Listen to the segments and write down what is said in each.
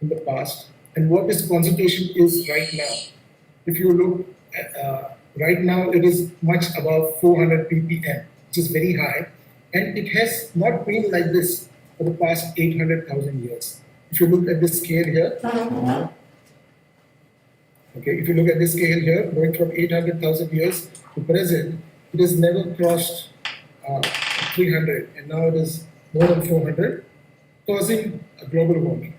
in the past and what its concentration is right now. If you look at, right now, it is much above 400 ppm, which is very high, and it has not been like this for the past 800,000 years. If you look at this scale here, okay, if you look at this scale here, going from 800,000 years to present, it has never crossed 300, and now it is more than 400, causing a global warming.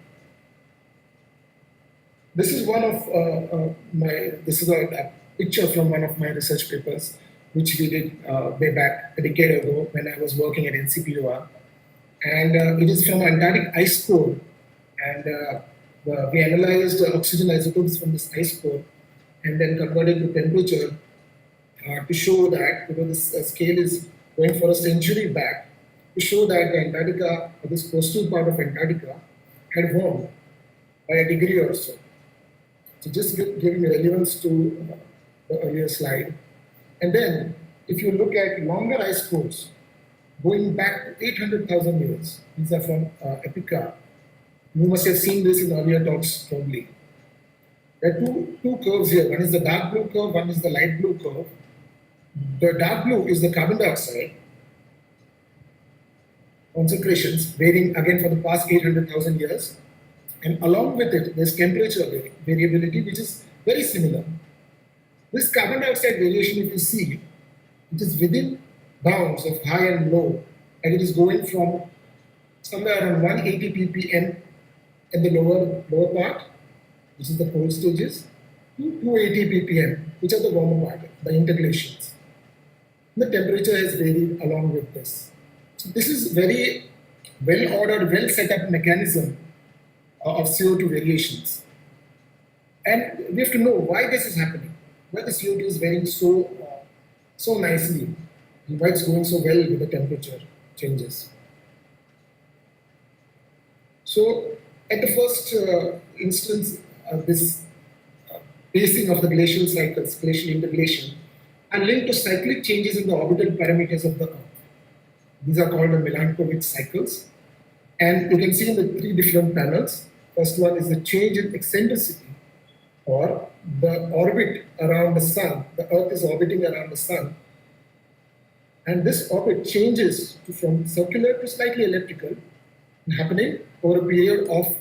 This is one of this is a picture from one of my research papers, which we did way back a decade ago when I was working at NCPOR. And it is from Antarctic ice core. And we analyzed the oxygen isotopes from this ice core and then converted to temperature to show that, this scale is going for a century back, to show that the Antarctica, or this coastal part of Antarctica, had warmed by a degree or so. So just giving relevance to the earlier slide. And then, if you look at longer ice cores, going back to 800,000 years, these are from Epica. You must have seen this in earlier talks probably. There are two curves here. One is the dark blue curve, one is the light blue curve. The dark blue is the carbon dioxide concentrations varying again for the past 800,000 years. And along with it, there's temperature variability, which is very similar. This carbon dioxide variation, if you see, it is within bounds of high and low, and it is going from somewhere around 180 ppm in the lower part, which is the cold stages, to 280 ppm, which are the warmer part, the interglacials. The temperature has varied along with this. So this is very well-ordered, well-set-up mechanism of CO2 variations. And we have to know why this is happening, why the CO2 is varying so nicely, and why it's going so well with the temperature changes. So at the first instance, this pacing of the glacial cycles, glacial interglaciation, are linked to cyclic changes in the orbital parameters of the Earth. These are called the Milankovitch cycles. And you can see in the three different panels. First one is the change in eccentricity, or the orbit around the sun. The Earth is orbiting around the sun. And this orbit changes from circular to slightly elliptical, happening over a period of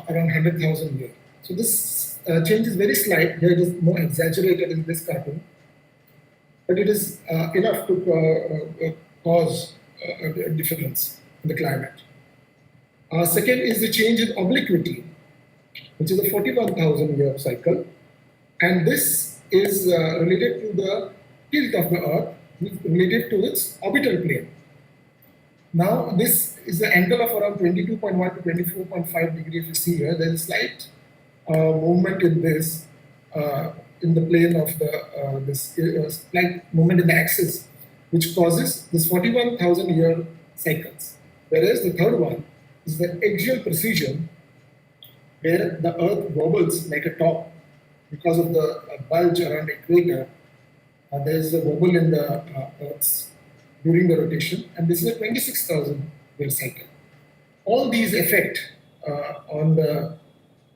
around 100,000 years. So this change is very slight. Here it is more exaggerated in this cartoon. But it is enough to cause a difference in the climate. Second is the change in obliquity, which is a 41,000-year cycle. And this is related to the tilt of the Earth, related to its orbital plane. Now, this is the angle of around 22.1 to 24.5 degrees. If you see here, there is slight movement in this, in the plane of the slight movement in the axis, which causes this 41,000-year cycles. Whereas the third one is the axial precision, where the Earth wobbles like a top because of the bulge around the equator. There is a wobble in the Earth's during the rotation, and this is a 26,000-year cycle. All these affect on the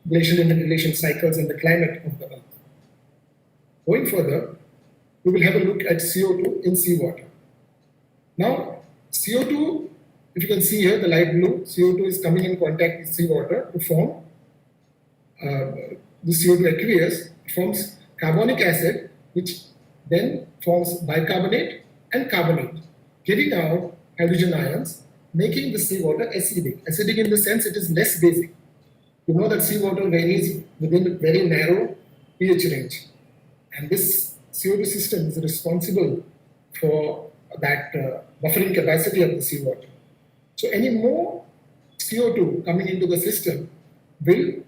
glacial interglacial cycles and the climate of the Earth. Going further, we will have a look at CO2 in seawater. Now, CO2, if you can see here, the light blue, CO2 is coming in contact with seawater to form the CO2 aqueous. It forms carbonic acid, which then forms bicarbonate and carbonate, giving out hydrogen ions, making the seawater acidic. Acidic in the sense it is less basic. You know that seawater varies within a very narrow pH range. And this CO2 system is responsible for that buffering capacity of the seawater. So any more CO2 coming into the system will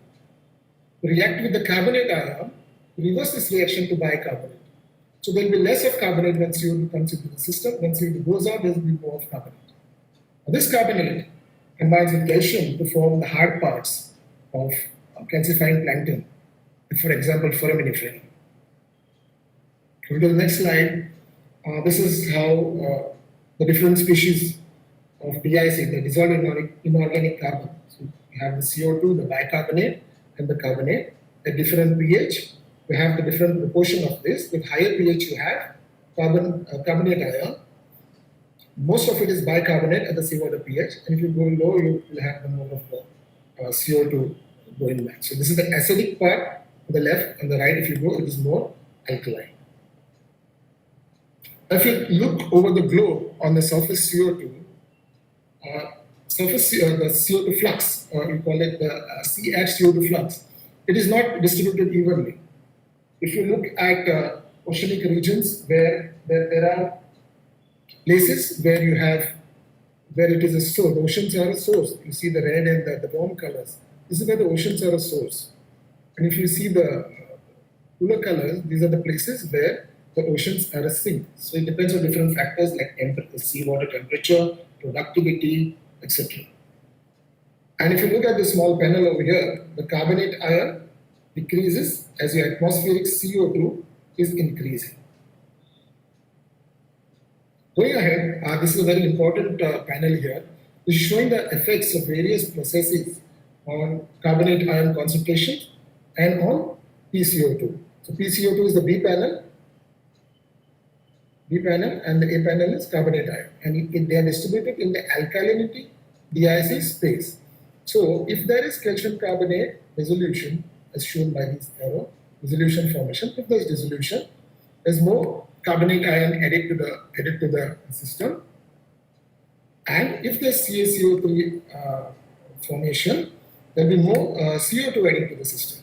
react with the carbonate ion, reverse this reaction to bicarbonate. So there will be less of carbonate when CO2 comes into the system. When CO2 goes out, there will be more of carbonate. Now, this carbonate combines with calcium to form the hard parts of calcifying plankton, for example, foraminifera. Go to the next slide. This is how the different species of DIC, the dissolved inorganic carbon. So You have the CO2, the bicarbonate, and the carbonate at different pH. We have the different proportion of this. With higher pH, you have carbonate ion. Most of it is bicarbonate at the seawater pH, and if you go low, you will have the more of the CO2 going back. So this is the acidic part on the left, and the right, if you go, it is more alkaline. If you look over the globe on the surface CO2, the CO2 flux, or you call it the C H CO2 flux, it is not distributed evenly. If you look at oceanic regions where there are places where you have, where it is a source, the oceans are a source. You see the red and the warm colors. This is where the oceans are a source. And if you see the cooler colors, these are the places where the oceans are a sink. So it depends on different factors like seawater temperature, productivity, etc. And if you look at the small panel over here, the carbonate ion decreases as your atmospheric CO2 is increasing. Going ahead, this is a very important panel here, which is showing the effects of various processes on carbonate ion concentration and on PCO2. So PCO2 is the B panel, and the A panel is carbonate ion, and they are distributed in the alkalinity DIC space. So if there is calcium carbonate dissolution, as shown by this arrow, dissolution formation, if there is dissolution, there's more carbonate ion added to the system, and if there's CaCO3 formation, there will be more CO2 added to the system.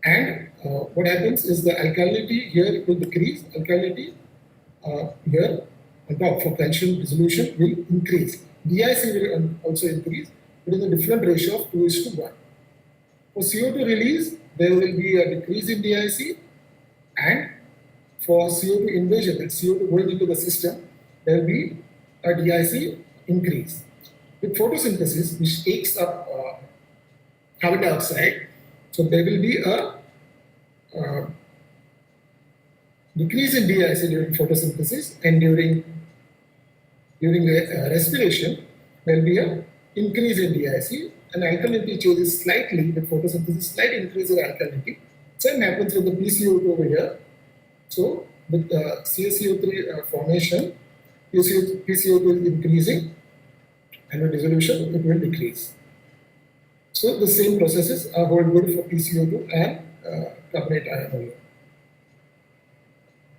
And what happens is the alkalinity here will decrease, alkalinity here on top for calcium dissolution will increase. DIC will also increase, but in a different ratio of 2:1. For CO2 release, there will be a decrease in DIC, and for CO2 invasion, that CO2 going into the system, there will be a DIC increase. With photosynthesis, which takes up carbon dioxide, so there will be a decrease in DIC during photosynthesis, and during the respiration, there will be an increase in DIC, and alkalinity changes slightly with photosynthesis, slight increase in alkalinity. Same happens with the PCO2 over here. So with the CaCO3 formation, PCO2 is increasing, and with dissolution, it will decrease. So the same processes are hold good for PCO2 and carbonate ion over here.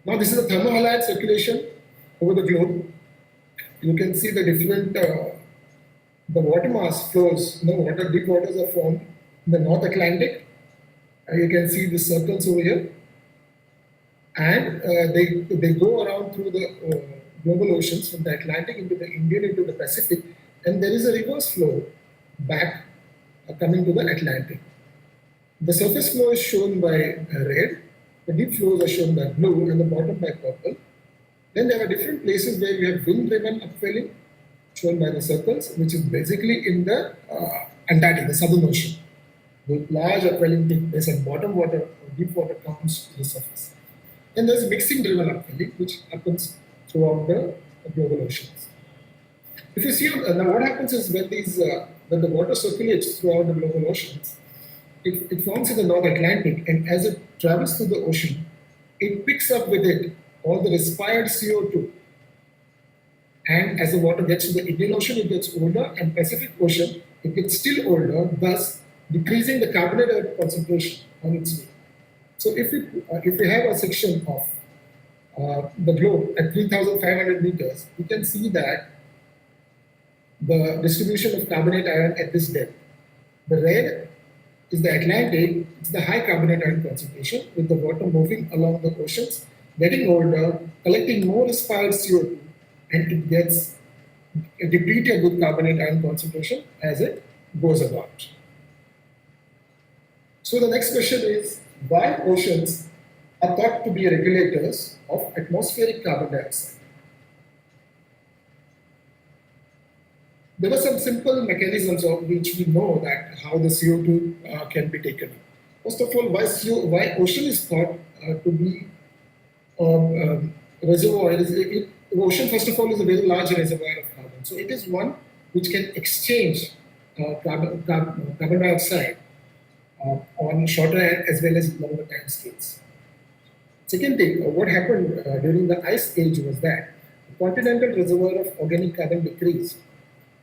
Now this is a thermohalide circulation over the globe. You can see the different, the water mass flows, deep waters are formed in the North Atlantic. You can see the circles over here. And they go around through the global oceans from the Atlantic into the Indian into the Pacific, and there is a reverse flow back coming to the Atlantic. The surface flow is shown by red, the deep flows are shown by blue, and the bottom by purple. Then there are different places where you have wind-driven upwelling shown by the circles, which is basically in the Antarctic, the Southern Ocean. The large upwelling takes place and bottom water or deep water comes to the surface. Then there's mixing driven upwelling, which happens throughout the global oceans. If you see, now what happens is when the water circulates throughout the global oceans, it forms in the North Atlantic, and as it travels through the ocean, it picks up with it all the respired CO2. And as the water gets to the Indian Ocean, it gets older, and Pacific Ocean, it gets still older, thus decreasing the carbonate concentration on its way. So if we have a section of the globe at 3,500 meters, you can see that the distribution of carbonate ion at this depth. The red is the Atlantic, it's the high carbonate ion concentration, with the water moving along the oceans, getting older, collecting more respired CO2, and it gets depleted with carbonate ion concentration as it goes about. So the next question is, why oceans are thought to be regulators of atmospheric carbon dioxide? There are some simple mechanisms of which we know that how the CO2 can be taken up. First of all, why ocean is thought to be a reservoir? Ocean, first of all, is a very large reservoir of carbon. So it is one which can exchange carbon dioxide on shorter as well as longer time scales. Second thing, what happened during the ice age was that the continental reservoir of organic carbon decreased.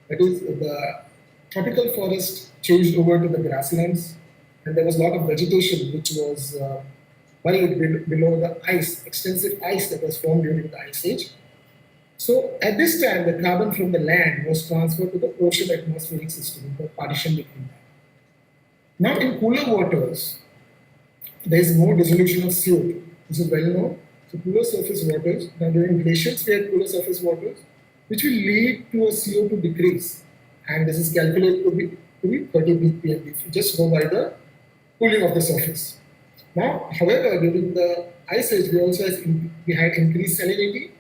That is, the tropical forest changed over to the grasslands, and there was a lot of vegetation which was buried below the ice, extensive ice that was formed during the ice age. So at this time, the carbon from the land was transferred to the ocean atmospheric system, the partition between them. Now, in cooler waters, there is more dissolution of CO2. This is well known. So, cooler surface waters, now during glaciers, we have cooler surface waters, which will lead to a CO2 decrease. And this is calculated to be 30 ppm if you just go by the cooling of the surface. Now, however, during the ice age, we had increased salinity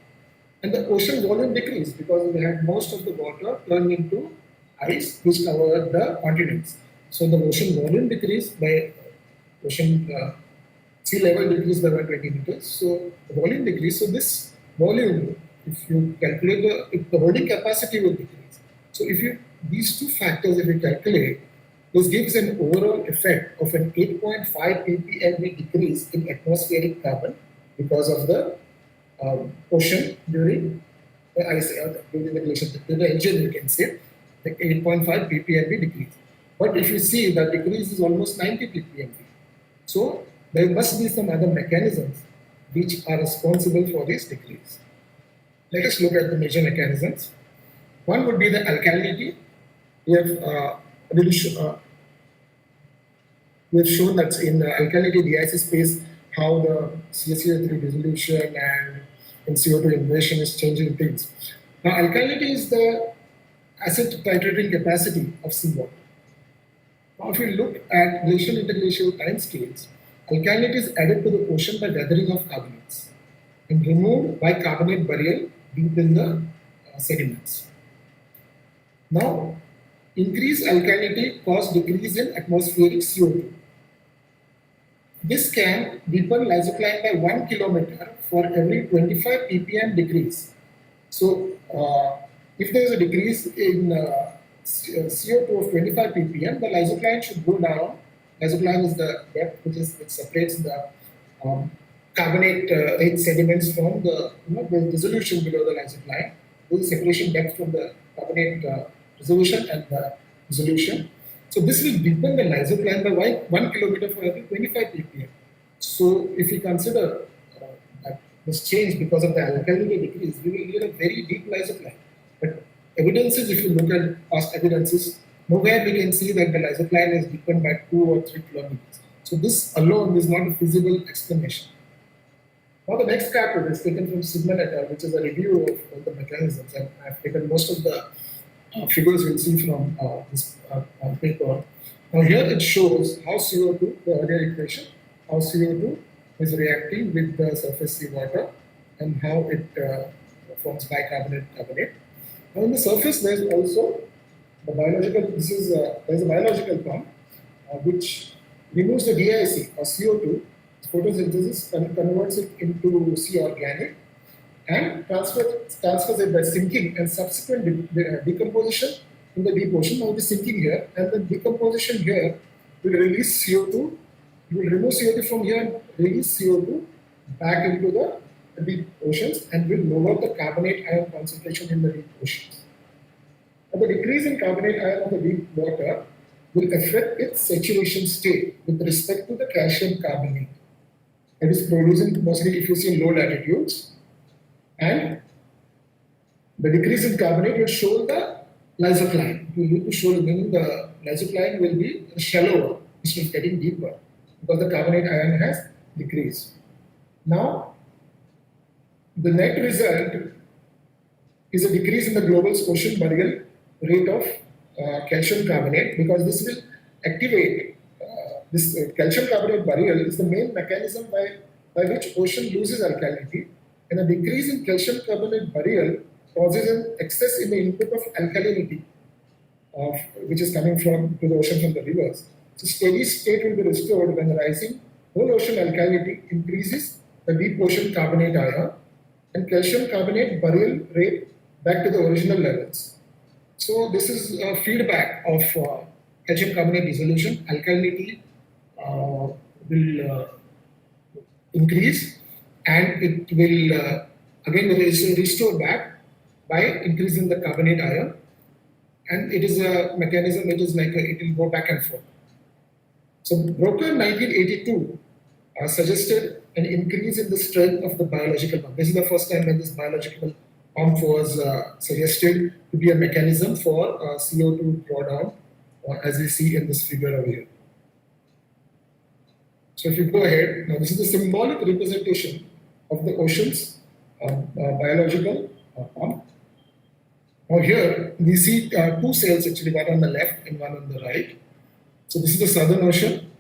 and the ocean volume decreased because we had most of the water turned into ice, which covered the continents. So the ocean volume decreased by ocean sea level decreased by 120 meters. So the volume decreased. So this volume, if you calculate if the holding capacity will decrease. So if you these two factors, if you calculate, this gives an overall effect of an 8.5 ppm decrease in atmospheric carbon because of the ocean during the ice during the glacial the engine, you can say the 8.5 ppm decrease. But if you see the decrease is almost 90 ppm. So there must be some other mechanisms which are responsible for this decrease. Let us look at the major mechanisms. One would be the alkalinity. We have shown that in alkalinity de-ice space how the CaCO3 dissolution and in CO2 invasion is changing things. Now, alkalinity is the acid titrating capacity of seawater. Now, if you look at glacial interglacial time scales, alkalinity is added to the ocean by weathering of carbonates and removed by carbonate burial deep in the sediments. Now, increased alkalinity causes decrease in atmospheric CO2. This can deepen lysocline by 1 kilometer for every 25 ppm decrease. So, if there is a decrease in CO2 of 25 ppm, the lysocline should go down. Lysocline is the depth which separates the carbonate rich sediments from the dissolution below the lysocline. This is separation depth from the carbonate dissolution and the dissolution. So this will deepen the lysocline by 1 kilometer for every 25 ppm. So if we consider that this change because of the alkalinity decrease, we will get a very deep lysocline. But evidences, if you look at past evidences, nowhere we can see that the lysocline is deepened by 2 or 3 kilometers. So this alone is not a feasible explanation. Now the next chapter is taken from Sigmund et al., which is a review of the mechanisms, and I've taken most of the figures you'll see from this paper. Now here it shows how CO2, the earlier equation, how CO2 is reacting with the surface seawater and how it forms bicarbonate carbonate. Now in the surface there's also the biological, there's a biological pump which removes the DIC or CO2, photosynthesis, and converts it into C organic and transfers it by sinking and subsequent decomposition in the deep ocean. Now it is sinking here, and the decomposition here will release CO2. It will remove CO2 from here and release CO2 back into the deep oceans and will lower the carbonate ion concentration in the deep oceans. Now, the decrease in carbonate ion of the deep water will affect its saturation state with respect to the calcium carbonate. It is producing mostly if you see in low latitudes. And the decrease in carbonate will show the lysocline. We need to show, meaning the lysocline will be shallower instead of getting deeper because the carbonate ion has decreased. Now, the net result is a decrease in the global ocean burial rate of calcium carbonate, because this will activate this calcium carbonate burial is the main mechanism by which ocean loses alkalinity. And a decrease in calcium carbonate burial causes an excess in the input of alkalinity, which is coming from to the ocean from the rivers. So steady state will be restored when rising whole ocean alkalinity increases the deep ocean carbonate ion and calcium carbonate burial rate back to the original levels. So this is a feedback of calcium carbonate dissolution. Alkalinity will increase, and it will again restore back by increasing the carbonate ion. And it is a mechanism which is like it will go back and forth. So Broca in 1982 suggested an increase in the strength of the biological pump. This is the first time when this biological pump was suggested to be a mechanism for CO2 drawdown, as we see in this figure over here. So if you go ahead, now this is the symbolic representation of the ocean's biological pump. Now here we see two sails actually, one on the left and one on the right. So this is the Southern Ocean,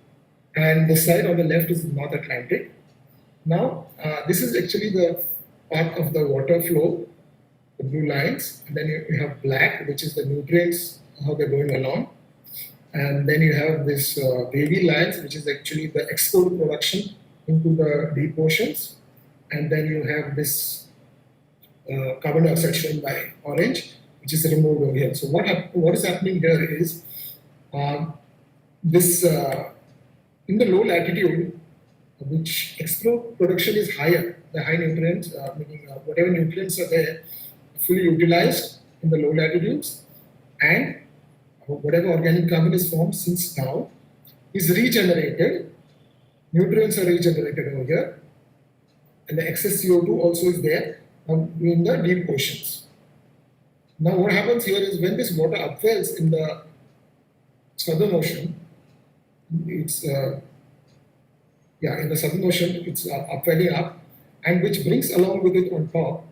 and the side on the left is North Atlantic. Now this is actually the path of the water flow, the blue lines, and then you have black, which is the nutrients, how they're going along. And then you have this wavy lines, which is actually the export production into the deep oceans. And then you have this carbon dioxide shown by orange, which is removed over here. So what is happening here is this in the low latitude, which export production is higher, the high nutrients, meaning whatever nutrients are there, fully utilized in the low latitudes, and whatever organic carbon is formed since now is regenerated. Nutrients are regenerated over here, and the excess CO2 also is there in the deep oceans. Now, what happens here is when this water upwells in the Southern Ocean, it's in the Southern Ocean, it's upwelling up, and which brings along with it on top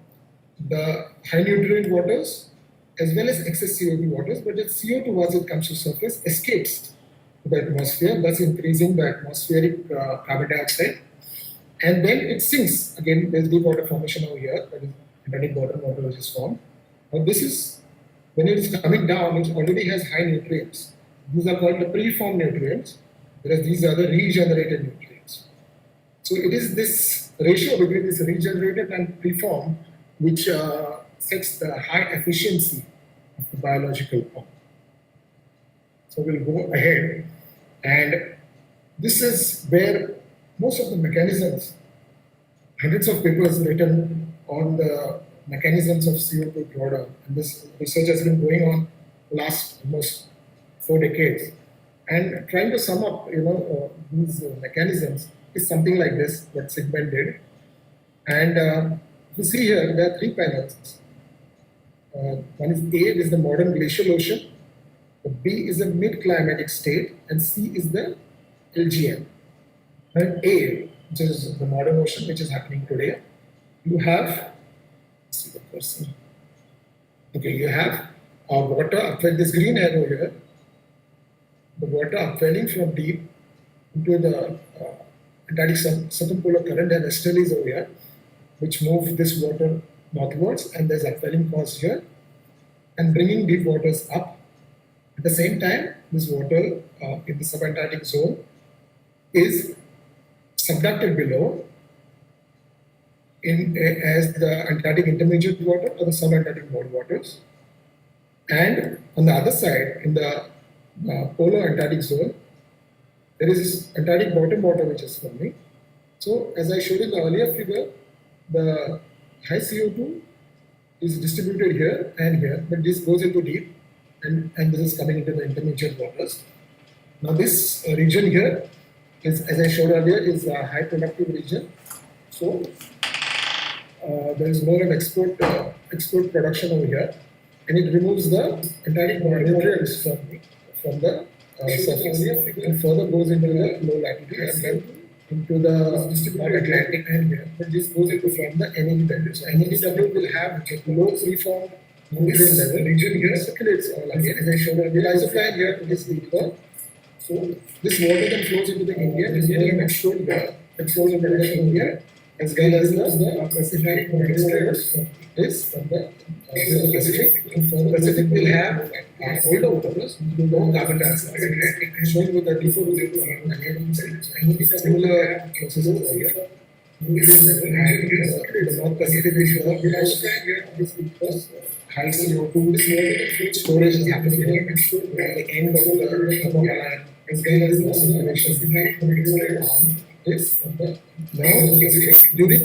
the high nutrient waters as well as excess CO2 waters, but the CO2 once it comes to surface escapes to the atmosphere, thus increasing the atmospheric carbon dioxide, and then it sinks. Again, there's deep water formation over here, that is Atlantic bottom water which is formed. Now this is, when it is coming down, it already has high nutrients. These are called the preformed nutrients, whereas these are the regenerated nutrients. So it is this ratio between this regenerated and preformed which sets the high efficiency of the biological pump. So we'll go ahead, and this is where most of the mechanisms, hundreds of papers written on the mechanisms of CO2 drawdown, and this research has been going on last almost 4 decades. And trying to sum up, these mechanisms is something like this, what Sigmund did. And you see here, there are 3 panels. One is A, is the modern glacial ocean. B is the mid-climatic state, and C is the LGM. And A, which is the modern ocean, which is happening today, you have, let's see the person. Okay, you have water upwelling, this green arrow here, the water upwelling from deep into the Atlantic circumpolar current and estuaries over here, which move this water northwards, and there's upwelling caused here, and bringing deep waters up. At the same time, this water in the subantarctic zone is subducted below as the Antarctic intermediate water or the subantarctic bottom waters. And on the other side, in the polar Antarctic zone, there is this Antarctic bottom water which is forming. So, as I showed in the earlier figure, the high CO2 is distributed here and here, but this goes into deep, and this is coming into the intermediate waters. Now, this region here is, as I showed earlier, is a high productive region. So, there is more of export production over here, and it removes the Antarctic nutrients from the surface, and further goes into the low latitude and then into the Atlantic and here. But this goes into from the NADW. So NADW will have low preformed nutrient level. Region here circulates all again. As I showed earlier, isofline here is deeper. So this water then flows into the Indian, and here I showed that flows into the India, as well as the Pacific is from the Pacific. And for the Pacific will have older waters, no carbon dioxide, showing with the deforestation and similar processes here. The North Pacific is here because high CO2 storage is happening here. At the end of the thermoplastic, as well as the circulation on this. Now, during